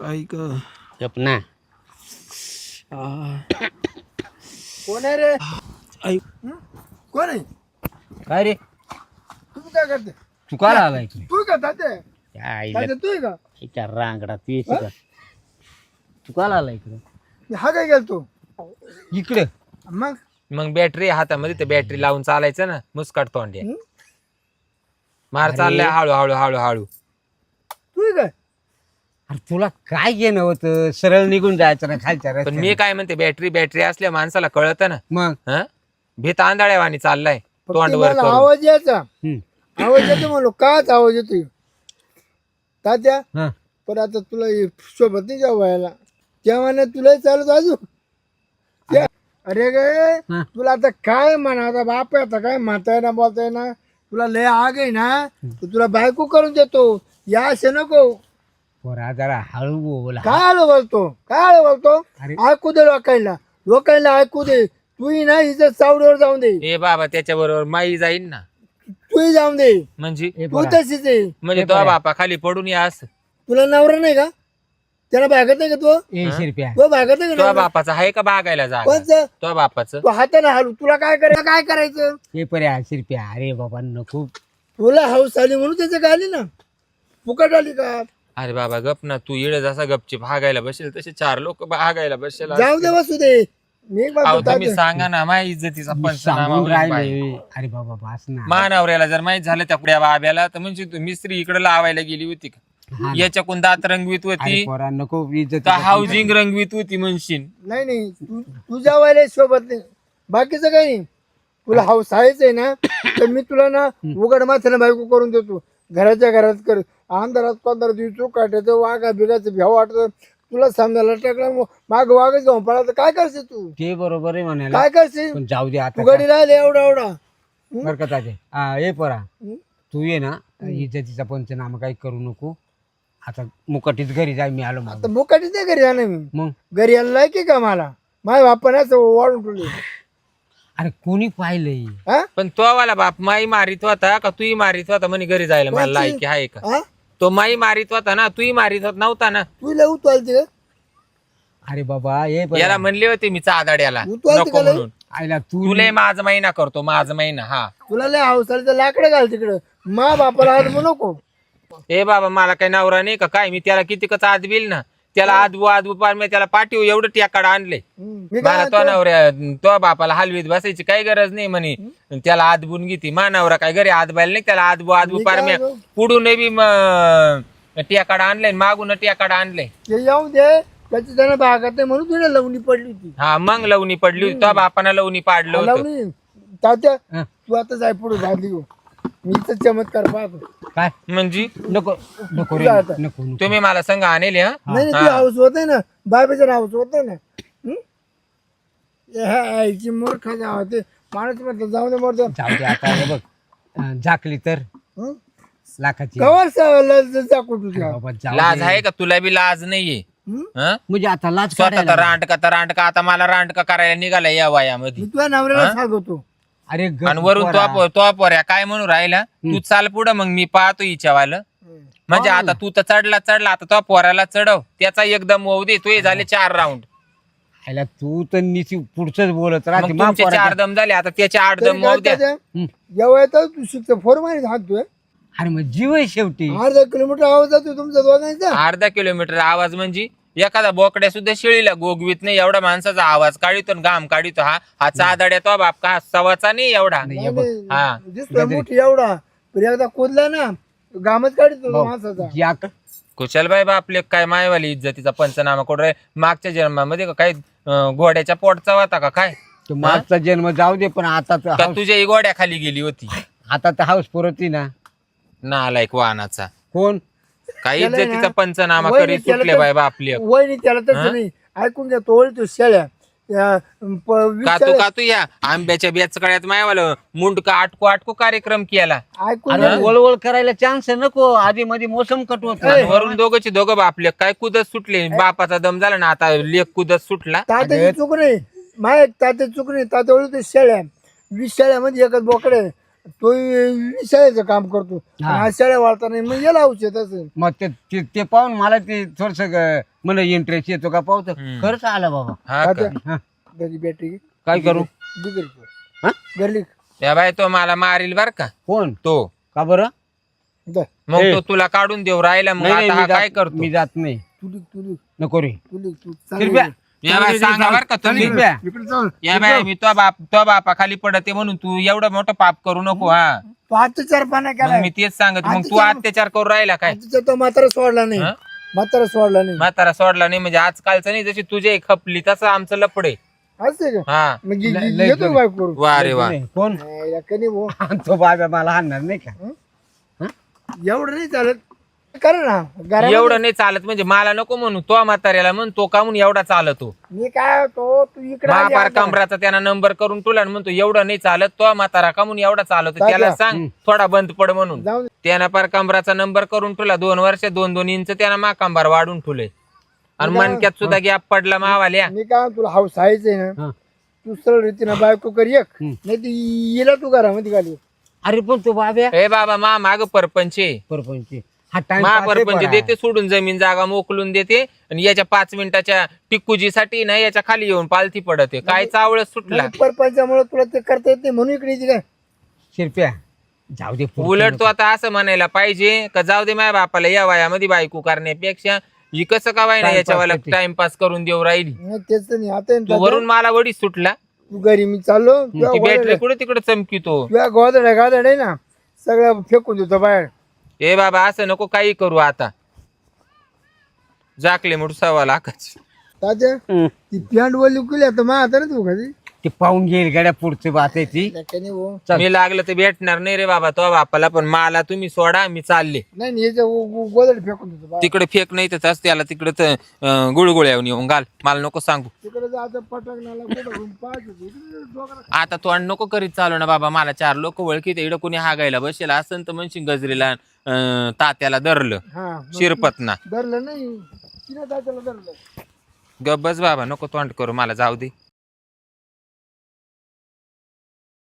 ऐक गप ना. कोण आहे रे? ऐक कोण आहे? काय रे तुम्ही काय करते? तू काल आलाय की तू का ताते? त्या आईला ताते तू का? इच्या रांगडा तू येशील का? तू काल आलाय इकडे हा काय गेलतो इकडे मग? मग बॅटरी हातामध्ये ते बॅटरी लावून चालायचं ना मुस्काट तोंडे हं? मार अरे. चाललाय हळू हळू हळू हळू. तू काय? अरे तुला काय घेणं होतं सरळ निघून जायचं ना खालच्या पण रस्त्याने. मी काय म्हणते बॅटरी असल्या माणसाला कळत ना. मग हं? भीत आंधळ्यावानी चाललाय फक्त तोंड वर मला करून. आवाज यायचा. हम्म. आवाज येतो म्हणलो काच आवाज येतोय तात्या. हा. पण आता तुला हे सोबत नाही जाऊ व्हायला तेव्हा तुला चालत अजून अरे गे हा. तुला आता काय म्हणा आता बाप आहे आता काय म्हणताय ना बोलताय ना तुला लय आग आहे ना तर तुला बायको करून देतो या असे नको. पोरा जरा हळू बोला. काय आलो बोलतो काय आलो बोलतो अरे. ऐकू दे लोकांना ऐकू दे. तूही ना हिचं चावडीवर जाऊन दे. ए बाबा त्याच्या बरोबर माई जाईन ना. तूही जाऊन दे. म्हणजे ए तू पोरा, तशीच आहे. म्हणजे हे तो बरं. बापा खाली पडून या असं. तुला नवरा नाही का? त्याला भागत नाही का तू? ए शिरप्या तो भागत नाही का तो नवरा? बापाचा आहे का बागायला जागा? कोणचं? तो बापाचं तू हाताने हालू तुला काय करायचं? ए पर्या शिरप्या अरे बाबा नको. तुला हाऊस आली म्हणून त्याचं काय आली ना फुकट आली का? अरे बाबा गप ना तू इड जसा गपची भागायला बसेल तसे 4 लोक भागायला बसेल. जाऊ दे बसू दे. मी एक बात अहो बोलतो तुम्ही आता. सांगा ना माझ्या इज्जतीचा पंचनामा सांगून होईल बाई. राहिले. अरे बाबा बास ना. मानवऱ्याला जर माहित झालं त्या पुढ्या बाब्याला तर म्हणजे तू मिस्त्री इकडे लावायला गेली होती का? हा ना. याच्याकून दात रंगवीत अरे होती पोरा नको इज्जत. तर हाऊसिंग रंगवीत होती म्हणशील. नाही तू जावायला सोबत नाही बाकीचं काही नाही. तुला हाऊस आहेच आहे ना तर मी तुला ना उघड माथ्यानं बायको करून देतो. घराच्या घरात कर अंधारात 15 दिवस काटायचं वाघा बिगाचं भ्याव वाटत तुला समजायला टाकला माग वाघच जाऊन पडा तर काय करशील तू? ते बरोबर आहे म्हणायला काय करशील? पण जाऊ दे आता तू गडी राहिले एवढा बरं का ताजे. हा ए पोरा हं? तू ये ना इज्जतीचा पंचनामा काही करू नको. आता मुकटीत घरी जाय मी आलो आता मग. मुकाटी नाही घरी जाणं मी. मग घरी यायला लायकी का मला? माझ्या बापाने असं वाढून ठेवले. अरे कोणी पाहिलंय? हा? पण तो वाला बाप माई मारित होता का तूही मारित होता म्हणे घरी जायला मला लायकी आहे का? हा? तो माई मारित होता ना तूही मारित होत नव्हता ना. तू लय उतवालती का? अरे बाबा ये याला म्हणले होते मी चादाड्याला तू आलती नको का लय? म्हणून. आईला तू तुला माझ महिना करतो माझ महिना. हा तुला लय हाऊस आली तर लाकडं घाल तिकडं. मा बापाला हात म्हणू नको. ए बाबा मला काही नवरा नाही का काय? मी त्याला किती कच आदबिल ना त्याला आदबू पार मी त्याला पाठीव एवढं ट्याकाड आणले. मी मला काय तो म्हणतो? नवऱ्या तो बापाला हलवीत बसायची काही गरज नाही म्हणे. त्याला आदबून घेती मानावरा काय घरी आदबायला नाही त्याला आदबू मी पार काय मी म्हणतो? पुढून बी टियाकाड आणले मागून टियाकाड आणले. ते येऊ दे त्याची त्यानं भागात नाही म्हणून तुला लवणी पडली होती. हा मग लवणी पडली होती तो बापानं लवणी पाडलं होतं. लवणी तात्या हं. तू आता जाय पुढे झाली हो. मी तर चमत्कार पाहतो. काय म्हणजे नको नको रे जा आता. नको नको. तुम्ही मला संघ आणले हा नाही ती हाऊस होत ना बाबेचं हाऊस होत ना. ह्याची मूर्खा जाव ते माणूस म्हटलं जाऊ दे मोर जाऊ दे आता हे बघ झाकली तर लाखाची. कवर जाकू तुझ्या. बाबा जाऊ लाज दे. आहे का तुला बी लाज नाहीये? हं? म्हणजे आता लाज स्वतः काढायला. तर रांडका आता मला रांडका करायला निघाला या वयामध्ये. मी तुझ्या नवऱ्याला सांगतो. अरे आणि वरून तो पोऱ्या काय म्हणून राहिला तू चाल पुढं मग मी पाहतो हिच्यावालं. म्हणजे आता तू तर चढला आता तो पोऱ्याला चढव त्याचा एकदम होऊ दे. तू झाले 4 राऊंड आयला तू तर निशी पुढचंच बोलत मग राहते. तुमचे 4 दम झाले आता त्याचे 8 दम होऊ द्या. जेव्हा येतो तू शिकतो 4 महिने हाततोय. अरे मग जीव आहे शेवटी. अर्धा किलोमीटर आवाज जातो तुमचा दोघांचा. अर्धा किलोमीटर आवाज म्हणजे एखादा बोकड्या सुद्धा शेळीला गोगवीत नाही एवढा माणसाचा आवाज काढितो आणि घाम काढितो. हा चादाड्या तो बाप का सवाचा नाही एवढा. हा. दिसतोय मोठी एवढा पण एकदा कोदला ना गामच काढतो माणसाचा. या कुशलबाई बापले काय मायवाली इज्जतीचा पंचनामा करून राहिले. मागच्या जन्मामध्ये का काय घोड्याच्या पोटचा होता का काय? तो मागचा जन्म जाऊ दे पण आता तर का तुझ्या घोड्या खाली गेली होती? आता तर हाऊस पुरती ना. नालायक वाहनाचा कोण काही त्याला इज्जतीचा ना, पंचनामा वहिनी करीत त्याला सुटले तर- बाय बापले. वहिनी त्याला तसं नाही ऐकून घ्या तो ओळखतो शेळ्या का तू या आंब्याच्या बेचकड्यात मायवालं मुंडका आटको कार्यक्रम केला. ऐकून अरे घ्या. वळवळ करायला चान्स नको. आधी मध्ये मोसम कट होत. आणि वरून दोघं बापले काय कुदत सुटले. बापाचा दम झाला ना आता लेख कुदत सुटला. तात्याची चूक नाही माय तात्याची चूक नाही. तात्या ओळखतो शेळ्या 20 शेळ्यामध्ये एकच बोकडे तो शाळेचं काम करतो हा. आणि आज शाळा वाळता नाही मग याला औषध असं मग ते पाहून मला ते थोडस मला इंटरेस्ट येतो का पाहतो खरंच आलं बाबा. हा का? हा. त्याची बॅटरी काय करू हा? गरली या बाई तो मला मारील बर का कोण तो. का बरं मग ए. तो तुला काढून देऊ राहिला मग नाही, आता नाही, हा काय मी करतो जात नाही तुली नको रे तू कृपया. या बाई सांगा बर का तुम्ही कृपया. इकडे चाल या बाई मी तो बापा खाली पडते म्हणून तू एवढं मोठं पाप करू नको. हा तू अत्याचार पाना मग केला मी तेच सांगत मग तू अत्याचार करू राहिला काय? तो म्हातारा सोडला नाही हा? म्हातारा सोडला नाही म्हातारा सोडला नाही म्हणजे आजकालचं नाही जशी तुझे खपली तसं आमचं लपडे. असते का हा मग लय येतो कमी. बायको करू वा रे वा. नाही, कोण कधी भाऊ तो बाबा मला हाणणार नाही का एवढं नाही चालत कर ना घरामध्ये एवढं नाही चालत म्हणजे मला नको म्हणू तो म्हाताऱ्याला म्हण तो का म्हणून एवढा चालतो. मी काय होतो तू इकडे आली महापार आता. कमराचा त्यानं नंबर करून तुला आणि म्हणतो एवढं नाही चालत तो म्हातारा का म्हणून एवढा चालतो. त्याला सांग थोडा बंद पड म्हणून. जाऊ दे. त्यानं पार कमराचा नंबर करून तुला 2 वर्ष 2-2 इंच त्यानं माकांबार वाढून ठुले आणि मनक्यात सुद्धा गॅप पडला मावाल्या. मी काय तुला हाऊस आहेच आहे ना हा. तू सरळ रीतीनं बायको कर एक नाही ती येला तू घरामध्ये घाली अरे पण तो बाब्या ए बाबा माग परपंच परपंच हा टाइम महापरपंच देते सोडून जमीन जागा मोकलून देते आणि याच्या 5 मिनिटाच्या टिक्कुजीसाठी ना याच्या खाली येऊन पालथी पडते. काय चावळ सुटला. परपंचामुळे तुला ते करता येत नाही म्हणून इकडे येते काय शिरप्या जाऊ दे पुढचं उलट नको. तो आता असं म्हणायला पाहिजे का जाऊ दे माझ्या बापाला या वयामध्ये बायको करण्यापेक्षा ही कसं का वाय ना Timepass याच्यावाला करते. टाइमपास करून देऊ राहिली. नाही तेच तर नाही आता तू वरून मला वडी सुटला. तू घरी मी चाललो ती बॅटरी कुठे तिकडे चमकीतो. तुझ्या गोदड्या गादड आहे ना सगळं फेकून देतो बाहेर ए बाबा असं नको काही करू आता. जाकले मोठ 1.25 लाखाची. तात्या ती पॅन्ट वली केली आता मा आता ना तू कधी ते पाहून घेईल गाड्या पुढची बात आहे ती चल. मी लागलं तर भेटणार नाही रे बाबा तो बापाला पण मला तुम्ही सोडा मी चालले. नाही नाही, याच्या गोदड फेकून देतो बाहेर. तिकडे फेक नाही तर त्याला तिकडे तर गुळगुळ्यावून येऊन घाल. मला नको सांगू तिकडे जायचं पटकनाला कुठं पाहायचं इकडे डोकं- आता तो आणि नको करीत चालू ना बाबा. मला 4 लोक ओळखीत इकडं कोणी हागायला बसेल असं तर म्हणशील गजरीला तात्याला धरलं हा मग शिरपतना. धरलं नाही तिने तात्याला धरलं गब्बस बाबा नको तोंड करू मला जाऊ दे.